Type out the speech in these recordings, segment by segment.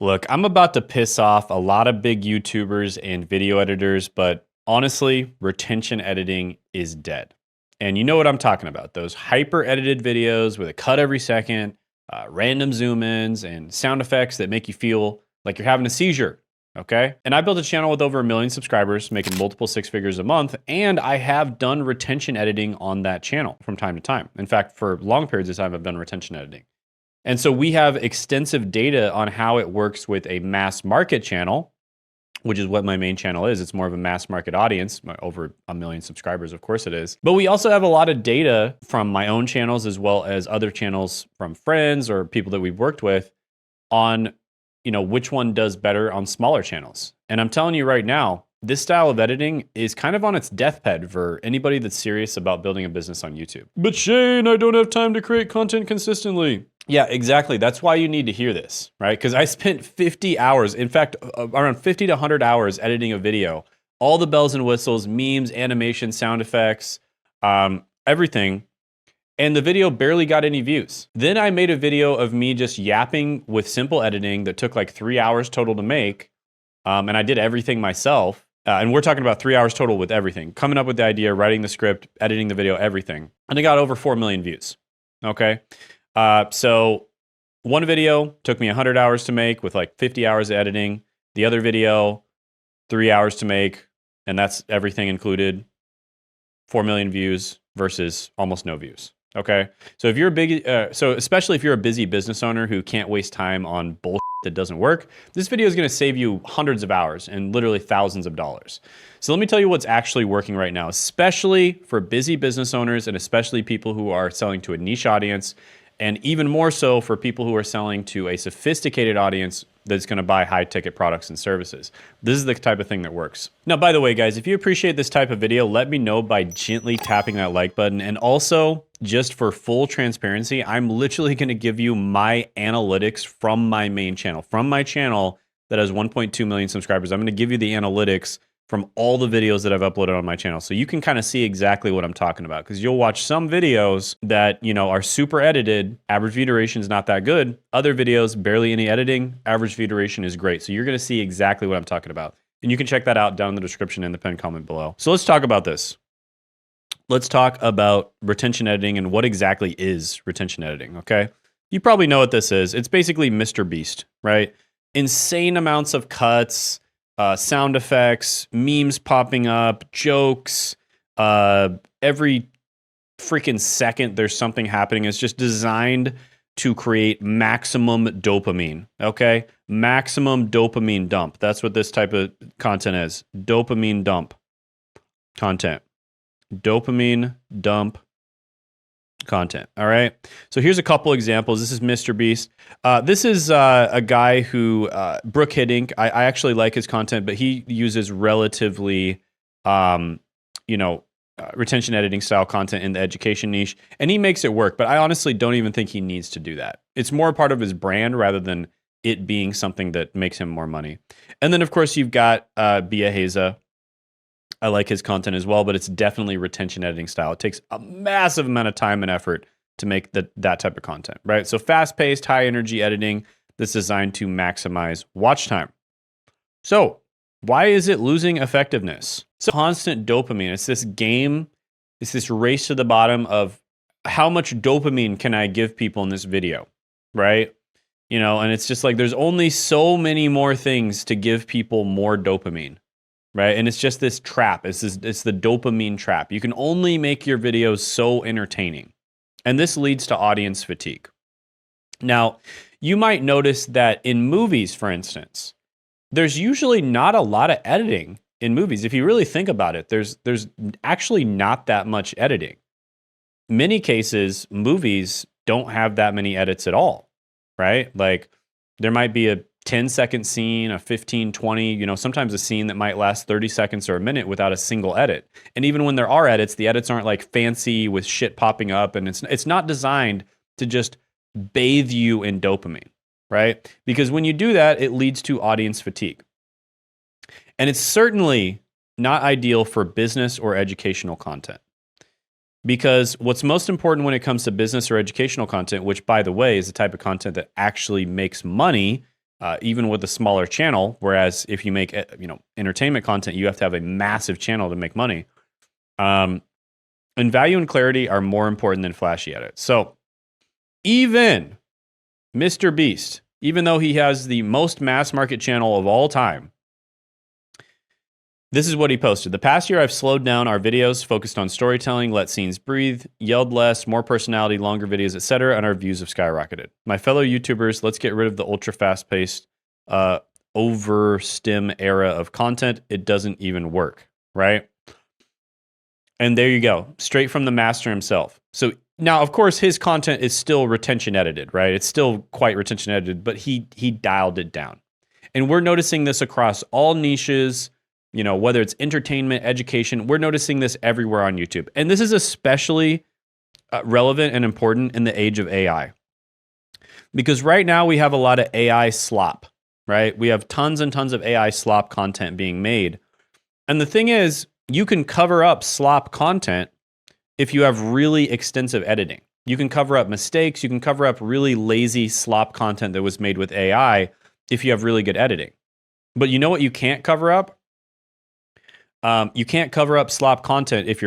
Look, I'm about to piss off a lot of big YouTubers and video editors, but honestly, retention editing is dead. And you know what I'm talking about. Those hyper edited videos with a cut every second, random zoom ins, and sound effects that make you feel like you're having a seizure. Okay. And I built a channel with over 1 million subscribers, making multiple six figures a month. And I have done retention editing on that channel from time to time. In fact, for long periods of time, I've done retention editing. And so we have extensive data on how it works with a mass market channel, which is what my main channel is. It's more of a mass market audience, over 1 million subscribers, of course it is. But we also have a lot of data from my own channels as well as other channels from friends or people that we've worked with on, which one does better on smaller channels. And I'm telling you right now, this style of editing is kind of on its deathbed for anybody that's serious about building a business on YouTube. But Shane, I don't have time to create content consistently. Yeah, exactly. That's why you need to hear this, right? Because I spent 50 hours, in fact, around 50 to 100 hours editing a video. All the bells and whistles, memes, animation, sound effects, everything. And the video barely got any views. Then I made a video of me just yapping with simple editing that took like 3 hours total to make. And I did everything myself. And we're talking about 3 hours total with everything. Coming up with the idea, writing the script, editing the video, everything. And it got over 4 million views. Okay. So one video took me 100 hours to make with like 50 hours of editing. The other video, 3 hours to make. And that's everything included. 4 million views versus almost no views. Okay. So if you're especially if you're a busy business owner who can't waste time on bullshit that doesn't work, this video is going to save you hundreds of hours and literally thousands of dollars. So let me tell you what's actually working right now, especially for busy business owners and especially people who are selling to a niche audience, and even more so for people who are selling to a sophisticated audience that's going to buy high ticket products and services. This is the type of thing that works. Now, by the way, guys, if you appreciate this type of video, let me know by gently tapping that like button. And also, just for full transparency, I'm literally going to give you my analytics from my main channel, from my channel that has 1.2 million subscribers. I'm going to give you the analytics from all the videos that I've uploaded on my channel. So you can kind of see exactly what I'm talking about, because you'll watch some videos that, are super edited. Average view duration is not that good. Other videos, barely any editing. Average view duration is great. So you're going to see exactly what I'm talking about. And you can check that out down in the description and the pinned comment below. So let's talk about this. Let's talk about retention editing and what exactly is retention editing, okay? You probably know what this is. It's basically Mr. Beast, right? Insane amounts of cuts, sound effects, memes popping up, jokes. Every freaking second there's something happening. It's just designed to create maximum dopamine, okay? Maximum dopamine dump. That's what this type of content is. Dopamine dump content. Dopamine dump content. All right. So here's a couple examples. This is Mr. Beast. This is a guy who, Brook Hit Inc. I actually like his content, but he uses relatively, retention editing style content in the education niche, and he makes it work. But I honestly don't even think he needs to do that. It's more part of his brand rather than it being something that makes him more money. And then, of course, you've got Bia Heza. I like his content as well, but it's definitely retention editing style. It takes a massive amount of time and effort to make that type of content, right? So fast-paced, high-energy editing that's designed to maximize watch time. So why is it losing effectiveness? So constant dopamine. It's this game. It's this race to the bottom of how much dopamine can I give people in this video, right? And it's just like there's only so many more things to give people more dopamine. Right. And it's just this trap. It's the dopamine trap. You can only make your videos so entertaining. And this leads to audience fatigue. Now, you might notice that in movies, for instance, there's usually not a lot of editing in movies. If you really think about it, there's actually not that much editing. Many cases, movies don't have that many edits at all. Right. Like there might be a 10-second scene, a 15, 20, sometimes a scene that might last 30 seconds or a minute without a single edit. And even when there are edits, the edits aren't like fancy with shit popping up, and it's not designed to just bathe you in dopamine, right? Because when you do that, it leads to audience fatigue. And it's certainly not ideal for business or educational content. Because what's most important when it comes to business or educational content, which by the way is the type of content that actually makes money, even with a smaller channel. Whereas if you make entertainment content, you have to have a massive channel to make money. And value and clarity are more important than flashy edits. So even Mr. Beast, even though he has the most mass market channel of all time, this is what he posted. The past year, I've slowed down our videos, focused on storytelling, let scenes breathe, yelled less, more personality, longer videos, etc., and our views have skyrocketed. My fellow YouTubers, let's get rid of the ultra fast-paced, overstim era of content. It doesn't even work, right? And there you go, straight from the master himself. So now, of course, his content is still retention edited, right? It's still quite retention edited, but he dialed it down. And we're noticing this across all niches, whether it's entertainment, education. We're noticing this everywhere on YouTube. And this is especially relevant and important in the age of AI. Because right now we have a lot of AI slop, right? We have tons and tons of AI slop content being made. And the thing is, you can cover up slop content if you have really extensive editing. You can cover up mistakes. You can cover up really lazy slop content that was made with AI if you have really good editing. But you know what you can't cover up? You can't cover up slop content if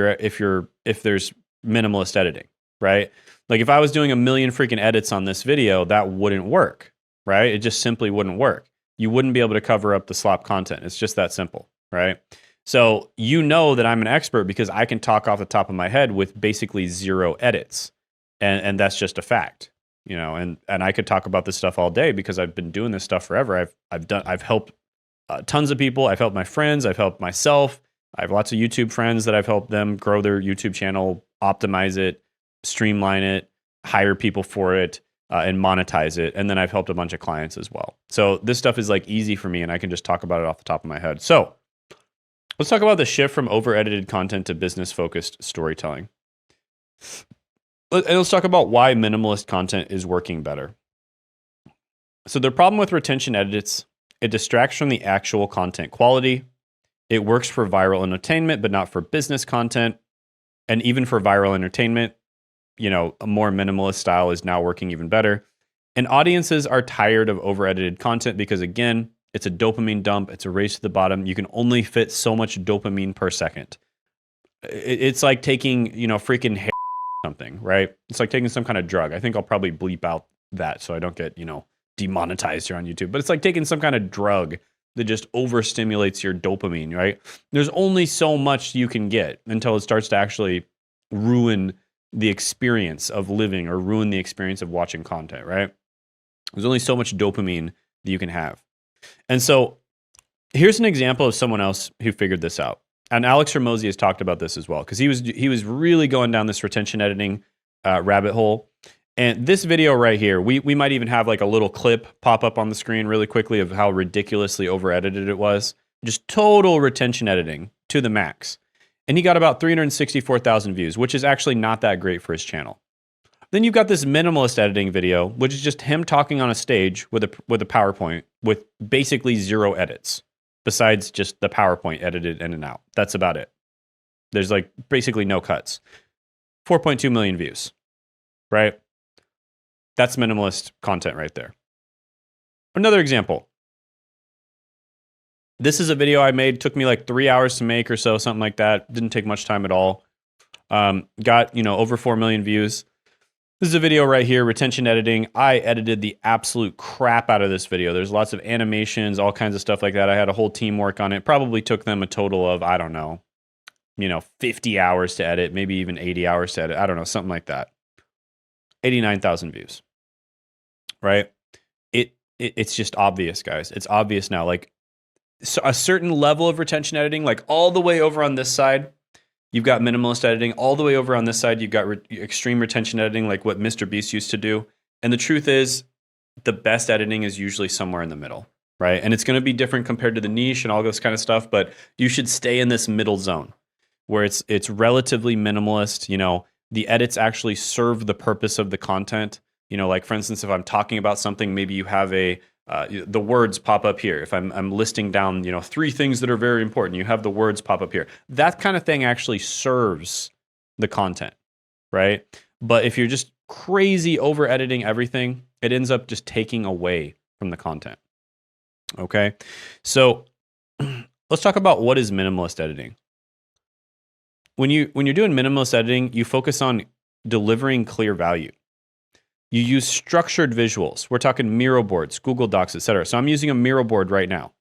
there's minimalist editing, right? Like if I was doing a million freaking edits on this video, that wouldn't work, right? It just simply wouldn't work. You wouldn't be able to cover up the slop content. It's just that simple, right? So you know that I'm an expert because I can talk off the top of my head with basically zero edits, and that's just a fact, And I could talk about this stuff all day because I've been doing this stuff forever. I've helped tons of people. I've helped my friends. I've helped myself. I have lots of YouTube friends that I've helped them grow their YouTube channel, optimize it, streamline it, hire people for it, and monetize it. And then I've helped a bunch of clients as well. So this stuff is like easy for me, and I can just talk about it off the top of my head. So let's talk about the shift from over-edited content to business-focused storytelling. And let's talk about why minimalist content is working better. So the problem with retention edits, it distracts from the actual content quality. It works for viral entertainment, but not for business content. And even for viral entertainment, a more minimalist style is now working even better. And audiences are tired of over-edited content because, again, it's a dopamine dump. It's a race to the bottom. You can only fit so much dopamine per second. It's like taking, freaking hair or something, right? It's like taking some kind of drug. I think I'll probably bleep out that so I don't get, demonetized here on YouTube. But it's like taking some kind of drug that just overstimulates your dopamine, right? There's only so much you can get until it starts to actually ruin the experience of living or ruin the experience of watching content, right? There's only so much dopamine that you can have. And so here's an example of someone else who figured this out. And Alex Hormozi has talked about this as well, because he was really going down this retention editing rabbit hole. And this video right here, we might even have like a little clip pop up on the screen really quickly of how ridiculously over-edited it was. Just total retention editing to the max. And he got about 364,000 views, which is actually not that great for his channel. Then you've got this minimalist editing video, which is just him talking on a stage with a PowerPoint with basically zero edits, besides just the PowerPoint edited in and out. That's about it. There's like basically no cuts. 4.2 million views, right? That's minimalist content right there. Another example. This is a video I made. Took me like 3 hours to make or so, something like that. Didn't take much time at all. Got, over 4 million views. This is a video right here, retention editing. I edited the absolute crap out of this video. There's lots of animations, all kinds of stuff like that. I had a whole team work on it. Probably took them a total of, 50 hours to edit, maybe even 80 hours to edit. I don't know, something like that. 89,000 views, right? It's just obvious, guys. It's obvious now. Like so a certain level of retention editing, like all the way over on this side, you've got minimalist editing. All the way over on this side, you've got extreme retention editing, like what Mr. Beast used to do. And the truth is, the best editing is usually somewhere in the middle, right? And it's going to be different compared to the niche and all this kind of stuff, but you should stay in this middle zone where it's relatively minimalist. The edits actually serve the purpose of the content. Like for instance, if I'm talking about something, maybe you have the words pop up here. If I'm listing down, 3 things that are very important, you have the words pop up here. That kind of thing actually serves the content, right? But if you're just crazy over editing everything, it ends up just taking away from the content. Okay. So let's talk about what is minimalist editing. When you're doing minimalist editing, you focus on delivering clear value. You use structured visuals. We're talking Miro boards, Google Docs, etc. So I'm using a Miro board right now.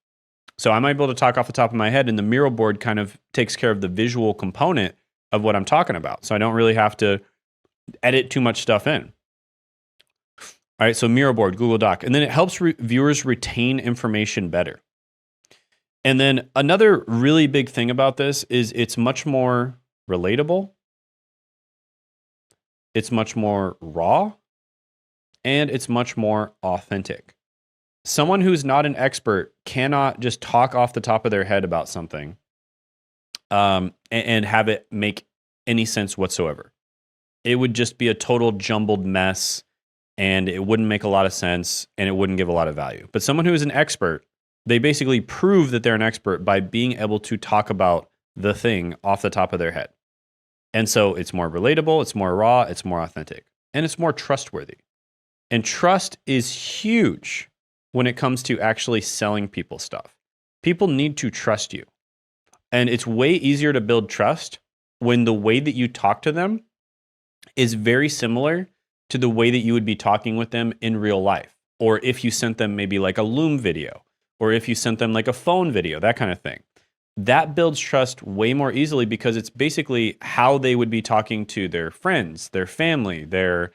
So I'm able to talk off the top of my head, and the Miro board kind of takes care of the visual component of what I'm talking about. So I don't really have to edit too much stuff in. All right, so Miro board, Google Doc. And then it helps viewers retain information better. And then another really big thing about this is it's much more relatable. It's much more raw. And it's much more authentic. Someone who's not an expert cannot just talk off the top of their head about something and have it make any sense whatsoever. It would just be a total jumbled mess, and it wouldn't make a lot of sense, and it wouldn't give a lot of value. But someone who is an expert, they basically prove that they're an expert by being able to talk about the thing off the top of their head. And so it's more relatable, it's more raw, it's more authentic, and it's more trustworthy. And trust is huge when it comes to actually selling people stuff. People need to trust you. And it's way easier to build trust when the way that you talk to them is very similar to the way that you would be talking with them in real life. Or if you sent them maybe like a Loom video, or if you sent them like a phone video, that kind of thing. That builds trust way more easily because it's basically how they would be talking to their friends, their family, their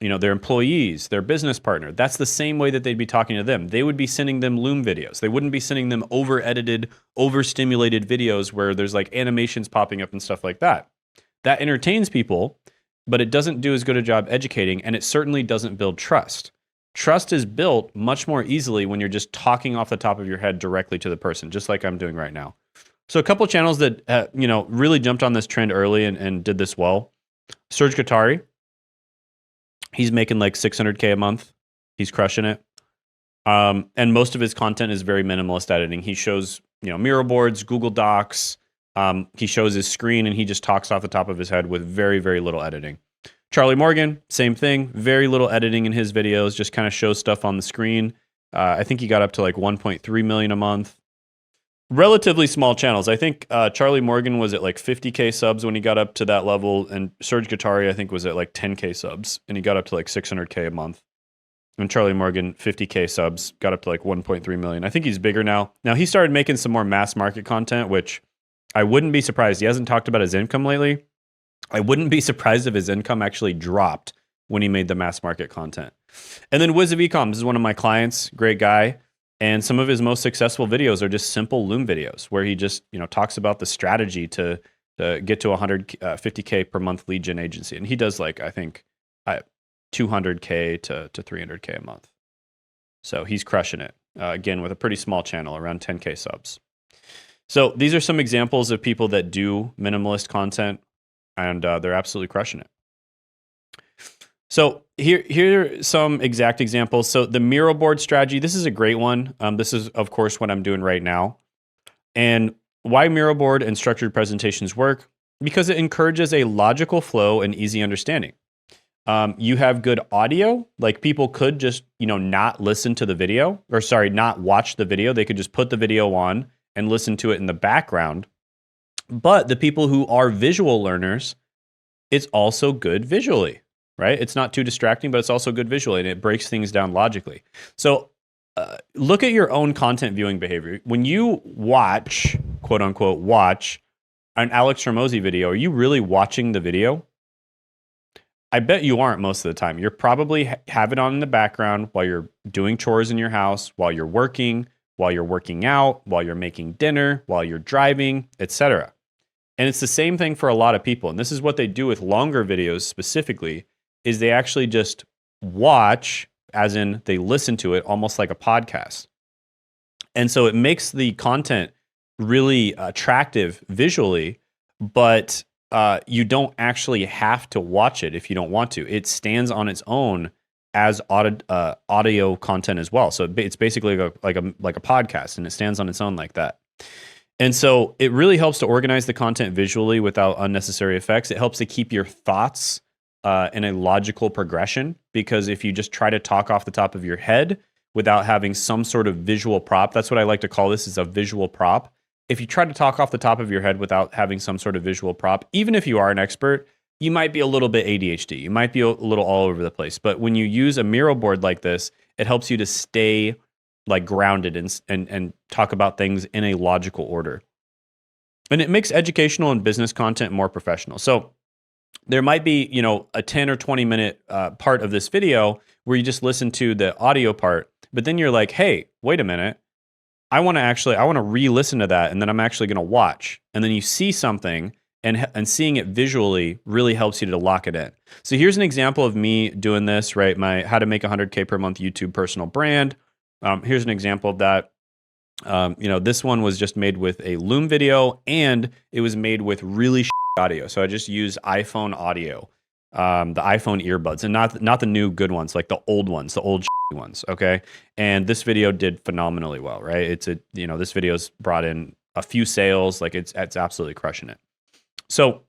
employees, their business partner. That's the same way that they'd be talking to them. They would be sending them Loom videos. They wouldn't be sending them over-edited, overstimulated videos where there's like animations popping up and stuff like that. That entertains people, but it doesn't do as good a job educating, and it certainly doesn't build trust. Trust is built much more easily when you're just talking off the top of your head directly to the person, just like I'm doing right now. So a couple channels that really jumped on this trend early and did this well. Serge Guattari. He's making like $600K a month. He's crushing it. And most of his content is very minimalist editing. He shows, Miro boards, Google Docs. He shows his screen and he just talks off the top of his head with very, very little editing. Charlie Morgan, same thing. Very little editing in his videos, just kind of shows stuff on the screen. I think he got up to like 1.3 million a month. Relatively small channels. I think Charlie Morgan was at like 50K subs when he got up to that level, and Serge Guattari, I think, was at like 10K subs, and he got up to like 600K a month. And Charlie Morgan, 50K subs, got up to like 1.3 million. I think he's bigger now. Now, he started making some more mass market content, which I wouldn't be surprised. He hasn't talked about his income lately. I wouldn't be surprised if his income actually dropped when he made the mass market content. And then Wiz of Ecom, this is one of my clients, great guy. And some of his most successful videos are just simple Loom videos where he just, talks about the strategy to get to 150K per month lead gen agency. And he does like, I think, 200K to 300K a month. So he's crushing it. Again, with a pretty small channel, around 10K subs. So these are some examples of people that do minimalist content, and they're absolutely crushing it. So here are some exact examples. So the Miro board strategy, this is a great one. This is, of course, what I'm doing right now. And why Miro board and structured presentations work? Because it encourages a logical flow and easy understanding. You have good audio, like people could just, not listen to the video, not watch the video. They could just put the video on and listen to it in the background. But the people who are visual learners, it's also good visually. Right? It's not too distracting, but it's also good visually, and it breaks things down logically. So look at your own content viewing behavior. When you watch, quote unquote, watch an Alex Hormozi video, are you really watching the video? I bet you aren't most of the time. You're probably have it on in the background while you're doing chores in your house, while you're working out, while you're making dinner, while you're driving, etc. And it's the same thing for a lot of people. And this is what they do with longer videos specifically, is they actually just watch, as in they listen to it almost like a podcast. And so it makes the content really attractive visually, but you don't actually have to watch it if you don't want to. It stands on its own as audio content as well. So it's basically like a podcast, and it stands on its own like that. And so it really helps to organize the content visually without unnecessary effects. It helps to keep your thoughts in a logical progression, because if you just try to talk off the top of your head without having some sort of visual prop. That's what I like to call this, is a visual prop. If you try to talk off the top of your head without having some sort of visual prop, even if you are an expert, you might be a little bit ADHD. You might be a little all over the place. But when you use a Miro board like this, it helps you to stay like grounded and talk about things in a logical order. And it makes educational and business content more professional. So there might be, you know, a 10 or 20 minute part of this video where you just listen to the audio part, but then you're like, hey, wait a minute. I want to re-listen to that, and then I'm actually going to watch. And then you see something, and seeing it visually really helps you to lock it in. So here's an example of me doing this, right? My how to make 100K per month YouTube personal brand. Here's an example of that. You know, this one was just made with a Loom video, and it was made with really audio. So I just use iPhone audio, the iPhone earbuds, and not the new good ones, like the old ones, the old ones. Okay. And this video did phenomenally well, right? This video's brought in a few sales, like it's absolutely crushing it. So,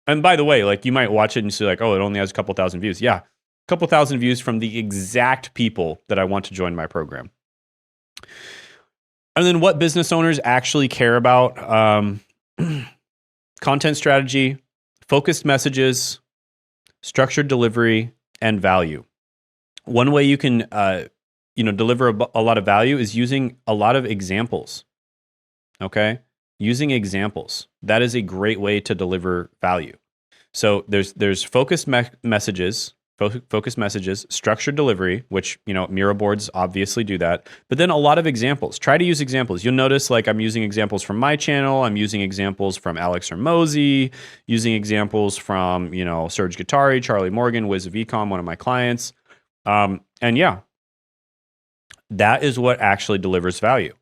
and by the way, like you might watch it and you see like, oh, it only has a couple thousand views. Yeah. A couple thousand views from the exact people that I want to join my program. And then what business owners actually care about, content strategy, focused messages, structured delivery, and value. One way you can, deliver a lot of value is using a lot of examples. Okay, using examples. That is a great way to deliver value. So there's focused messages, structured delivery, which, you know, Miro boards obviously do that, but then a lot of examples. Try to use examples. You'll notice like I'm using examples from my channel. I'm using examples from Alex Hormozi, using examples from, you know, Serge Guattari, Charlie Morgan, Wiz of Ecom, one of my clients. And yeah, that is what actually delivers value.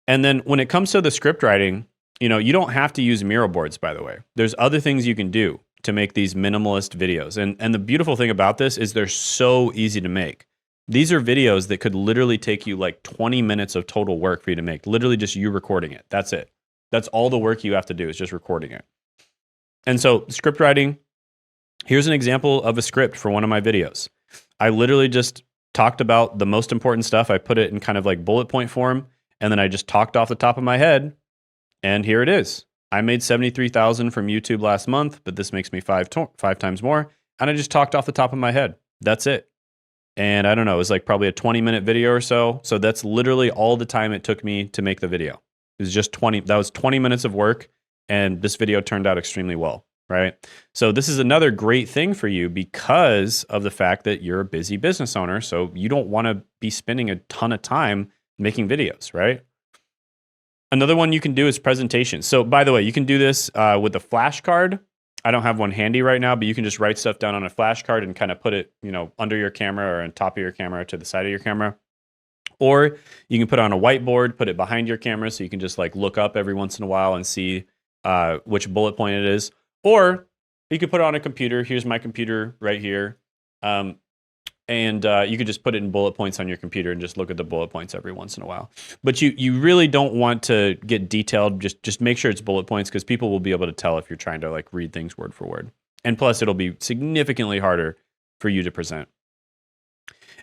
And then when it comes to the script writing, you know, you don't have to use Miro boards, by the way. There's other things you can do to make these minimalist videos. And the beautiful thing about this is they're so easy to make. These are videos that could literally take you like 20 minutes of total work for you to make. Literally just you recording it. That's it. That's all the work you have to do is just recording it. And so script writing, here's an example of a script for one of my videos. I literally just talked about the most important stuff. I put it in kind of like bullet point form, and then I just talked off the top of my head, and here it is. I made $73,000 from YouTube last month, but this makes me five times more, and I just talked off the top of my head. That's it. And I don't know, it was like probably a 20-minute video or so. So that's literally all the time it took me to make the video. It was just 20 minutes of work, and this video turned out extremely well. Right? So this is another great thing for you because of the fact that you're a busy business owner. So you don't want to be spending a ton of time making videos, right? Another one you can do is presentations. So by the way, you can do this with a flashcard. I don't have one handy right now, but you can just write stuff down on a flashcard and kind of put it, you know, under your camera or on top of your camera, to the side of your camera. Or you can put it on a whiteboard, put it behind your camera so you can just like look up every once in a while and see which bullet point it is. Or you could put it on a computer. Here's my computer right here. And you could just put it in bullet points on your computer and just look at the bullet points every once in a while. But you really don't want to get detailed. Just make sure it's bullet points, because people will be able to tell if you're trying to like read things word for word. And plus, it'll be significantly harder for you to present.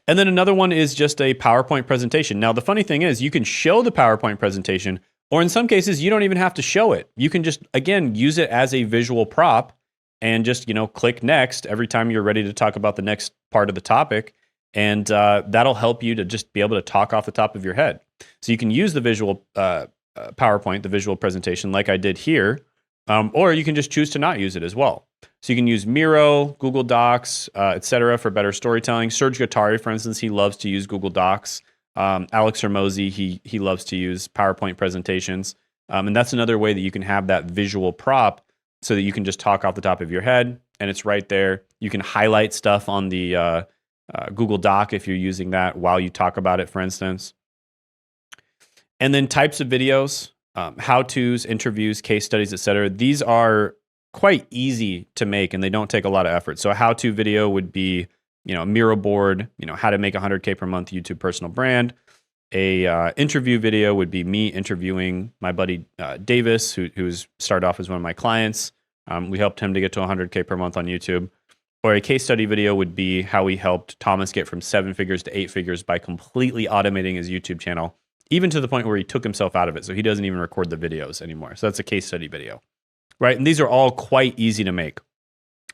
And then another one is just a PowerPoint presentation. Now, the funny thing is you can show the PowerPoint presentation, or in some cases, you don't even have to show it. You can just, again, use it as a visual prop and just, you know, click next every time you're ready to talk about the next part of the topic. And that'll help you to just be able to talk off the top of your head. So you can use the visual PowerPoint, the visual presentation like I did here, or you can just choose to not use it as well. So you can use Miro, Google Docs, etc. for better storytelling. Serge Guattari, for instance, he loves to use Google Docs. Alex Hormozi, he loves to use PowerPoint presentations. And that's another way that you can have that visual prop so that you can just talk off the top of your head and it's right there. You can highlight stuff on the Google Doc if you're using that while you talk about it, for instance. And then types of videos, how-tos, interviews, case studies, etc. These are quite easy to make and they don't take a lot of effort. So a how-to video would be, you know, a Miro board, you know, how to make 100K per month YouTube personal brand. A interview video would be me interviewing my buddy Davis, who's started off as one of my clients. We helped him to get to 100K per month on YouTube. Or a case study video would be how he helped Thomas get from 7 figures to 8 figures by completely automating his YouTube channel, even to the point where he took himself out of it. So he doesn't even record the videos anymore. So that's a case study video, right? And these are all quite easy to make.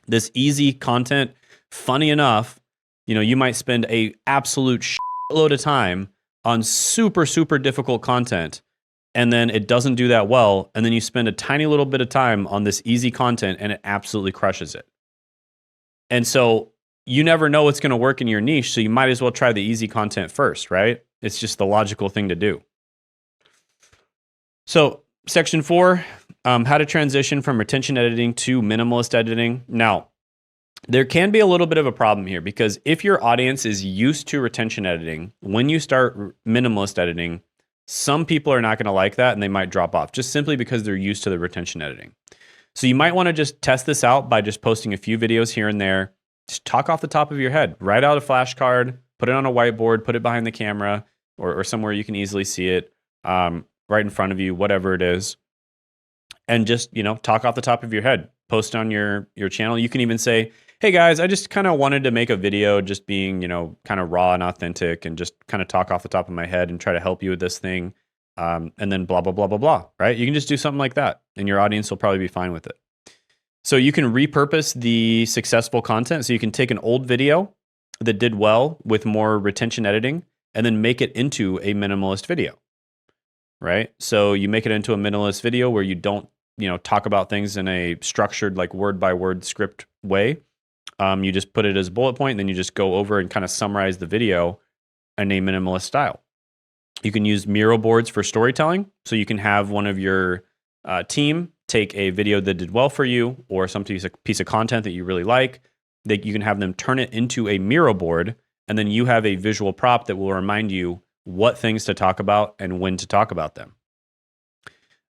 This easy content, funny enough, you might spend a absolute shitload of time on super, super difficult content, and then it doesn't do that well. And then you spend a tiny little bit of time on this easy content and it absolutely crushes it. And so you never know what's going to work in your niche. So you might as well try the easy content first, right? It's just the logical thing to do. So section 4, how to transition from retention editing to minimalist editing. Now, there can be a little bit of a problem here because if your audience is used to retention editing, when you start minimalist editing, some people are not going to like that and they might drop off just simply because they're used to the retention editing. So you might want to just test this out by just posting a few videos here and there. Just talk off the top of your head. Write out a flashcard, put it on a whiteboard, put it behind the camera or somewhere you can easily see it, right in front of you, whatever it is. And just, talk off the top of your head. Post on your channel. You can even say, hey guys, I just kind of wanted to make a video just being, kind of raw and authentic and just kind of talk off the top of my head and try to help you with this thing. And then blah, blah, blah, blah, blah, right? You can just do something like that and your audience will probably be fine with it. So you can repurpose the successful content. So you can take an old video that did well with more retention editing and then make it into a minimalist video, right? So you make it into a minimalist video where you don't, talk about things in a structured, like word by word script way. You just put it as a bullet point, and then you just go over and kind of summarize the video in a minimalist style. You can use Miro boards for storytelling. So you can have one of your team take a video that did well for you or some piece of content that you really like. That you can have them turn it into a Miro board, and then you have a visual prop that will remind you what things to talk about and when to talk about them.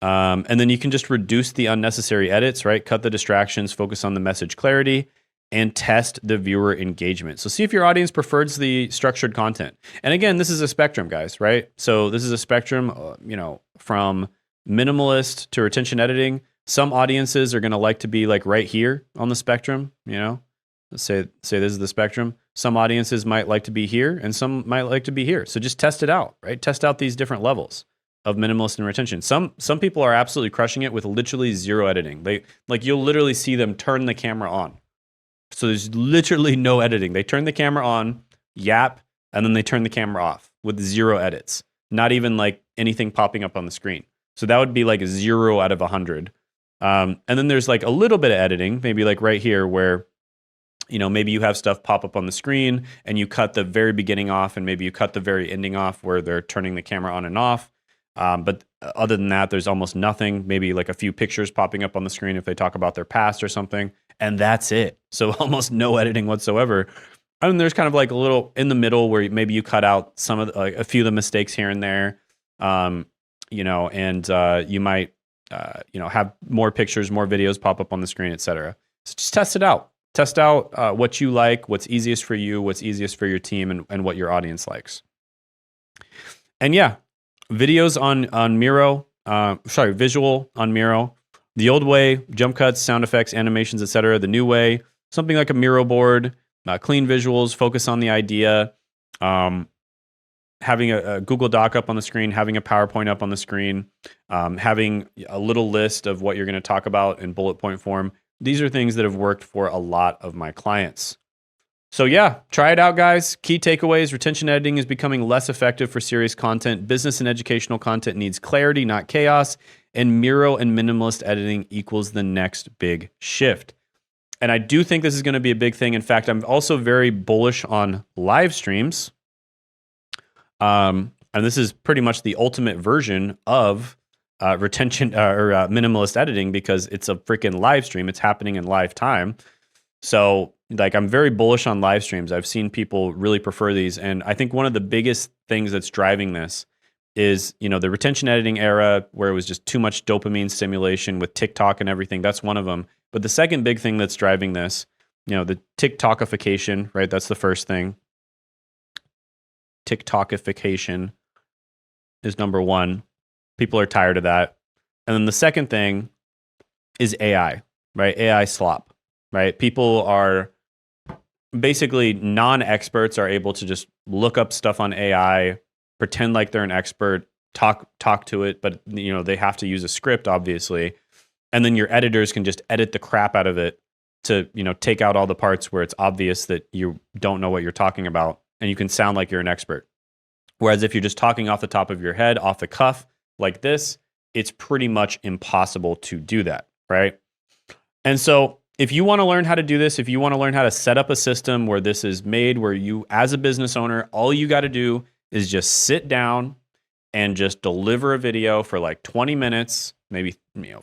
And then you can just reduce the unnecessary edits, right? Cut the distractions, focus on the message clarity, and test the viewer engagement. So see if your audience prefers the structured content. And again, this is a spectrum, guys, right? So this is a spectrum, from minimalist to retention editing. Some audiences are going to like to be like right here on the spectrum, Let's say this is the spectrum. Some audiences might like to be here and some might like to be here. So just test it out, right? Test out these different levels of minimalist and retention. Some people are absolutely crushing it with literally zero editing. You'll literally see them turn the camera on. So there's literally no editing. They turn the camera on, yap, and then they turn the camera off with 0 edits. Not even like anything popping up on the screen. So that would be like a 0 out of 100. And then there's like a little bit of editing, maybe like right here where, maybe you have stuff pop up on the screen and you cut the very beginning off and maybe you cut the very ending off where they're turning the camera on and off. But other than that, there's almost nothing, maybe like a few pictures popping up on the screen if they talk about their past or something. And that's it. So almost no editing whatsoever. And there's kind of like a little in the middle where maybe you cut out some of a few of the mistakes here and there, and you might, have more pictures, more videos pop up on the screen, etc. So just test it out. Test out what you like, what's easiest for you, what's easiest for your team, and what your audience likes. And yeah, videos on Miro, visual on Miro. The old way, jump cuts, sound effects, animations, etc. The new way, something like a Miro board, clean visuals, focus on the idea, having a Google Doc up on the screen, having a PowerPoint up on the screen, having a little list of what you're going to talk about in bullet point form. These are things that have worked for a lot of my clients. So yeah, try it out, guys. Key takeaways: retention editing is becoming less effective for serious content. Business and educational content needs clarity, not chaos. And Miro and minimalist editing equals the next big shift. And I do think this is going to be a big thing. In fact, I'm also very bullish on live streams. And this is pretty much the ultimate version of retention or minimalist editing because it's a freaking live stream. It's happening in live time. So I'm very bullish on live streams. I've seen people really prefer these. And I think one of the biggest things that's driving this is, the retention editing era where it was just too much dopamine stimulation with TikTok and everything. That's one of them. But the second big thing that's driving this, the TikTokification, right? That's the first thing. TikTokification is number one. People are tired of that. And then the second thing is AI, right? AI slop, right? People are basically non-experts are able to just look up stuff on AI, pretend like they're an expert, talk to it, but they have to use a script, obviously. And then your editors can just edit the crap out of it to, take out all the parts where it's obvious that you don't know what you're talking about, and you can sound like you're an expert. Whereas if you're just talking off the top of your head, off the cuff, like this, it's pretty much impossible to do that, right? And so if you want to learn how to do this, if you want to learn how to set up a system where this is made, where you, as a business owner, all you got to do is just sit down and just deliver a video for like 20 minutes, maybe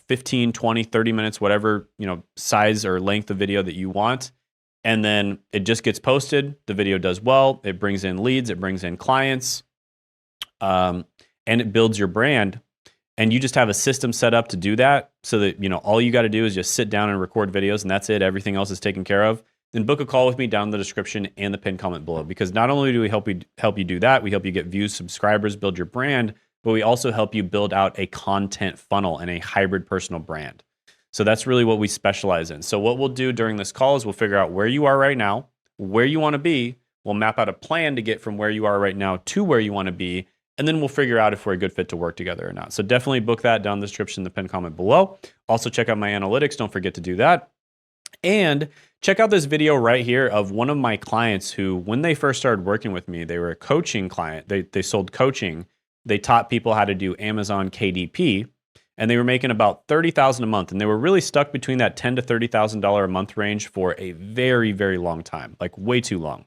15, 20, 30 minutes, whatever, size or length of video that you want. And then it just gets posted. The video does well. It brings in leads. It brings in clients. And it builds your brand. And you just have a system set up to do that so that, all you got to do is just sit down and record videos, and that's it. Everything else is taken care of. Then book a call with me down in the description and the pinned comment below, because not only do we help you do that, we help you get views, subscribers, build your brand, but we also help you build out a content funnel and a hybrid personal brand. So that's really what we specialize in. So what we'll do during this call is we'll figure out where you are right now, where you want to be. We'll map out a plan to get from where you are right now to where you want to be. And then we'll figure out if we're a good fit to work together or not. So definitely book that down in the description, the pinned comment below. Also check out my analytics. Don't forget to do that. And check out this video right here of one of my clients who, when they first started working with me, they were a coaching client. They sold coaching. They taught people how to do Amazon KDP, and they were making about $30,000 a month. And they were really stuck between that $10,000 to $30,000 a month range for a very, very long time, like way too long.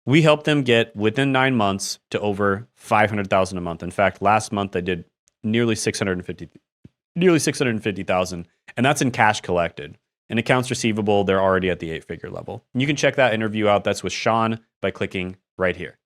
We helped them get within 9 months to over $500,000 a month. In fact, last month they did nearly $650,000, and that's in cash collected. In accounts receivable, they're already at the 8-figure level. And you can check that interview out. That's with Sean by clicking right here.